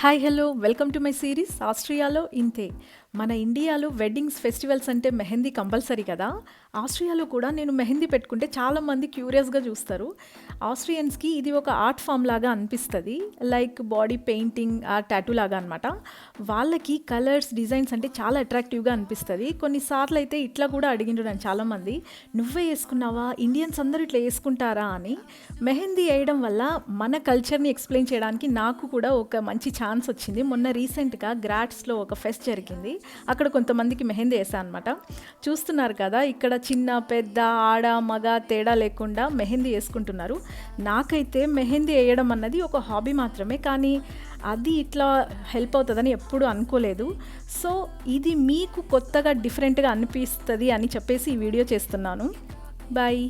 Hi hello welcome to my series ఆస్ట్రియాలో ఇంతే. మన ఇండియాలో వెడ్డింగ్స్ ఫెస్టివల్స్ అంటే మెహందీ కంపల్సరీ కదా. ఆస్ట్రియాలో కూడా నేను మెహందీ పెట్టుకుంటే చాలామంది క్యూరియస్గా చూస్తారు. ఆస్ట్రియన్స్కి ఇది ఒక ఆర్ట్ ఫామ్ లాగా అనిపిస్తుంది, లైక్ బాడీ పెయింటింగ్ ఆ టాటూ లాగా అనమాట. వాళ్ళకి కలర్స్ డిజైన్స్ అంటే చాలా అట్రాక్టివ్గా అనిపిస్తుంది. కొన్నిసార్లు అయితే ఇట్లా కూడా అడిగిండ్రు నన్ను చాలామంది, నువ్వే వేసుకున్నావా, ఇండియన్స్ అందరూ ఇట్లా వేసుకుంటారా అని. మెహందీ వేయడం వల్ల మన కల్చర్ని ఎక్స్ప్లెయిన్ చేయడానికి నాకు కూడా ఒక మంచి ఛాన్స్ వచ్చింది. మొన్న రీసెంట్గా గ్రాట్స్లో ఒక ఫెస్ట్ జరిగింది, అక్కడ కొంతమందికి మెహందీ వేసా అనమాట. చూస్తున్నారు కదా, ఇక్కడ చిన్న పెద్ద ఆడ మగ తేడా లేకుండా మెహందీ వేసుకుంటున్నారు. నాకైతే మెహందీ వేయడం అన్నది ఒక హాబీ మాత్రమే, కానీ అది ఇట్లా హెల్ప్ అవుతుందని ఎప్పుడూ అనుకోలేదు. సో ఇది మీకు కొత్తగా డిఫరెంట్గా అనిపిస్తుంది అని చెప్పేసి ఈ వీడియో చేస్తున్నాను. బాయ్.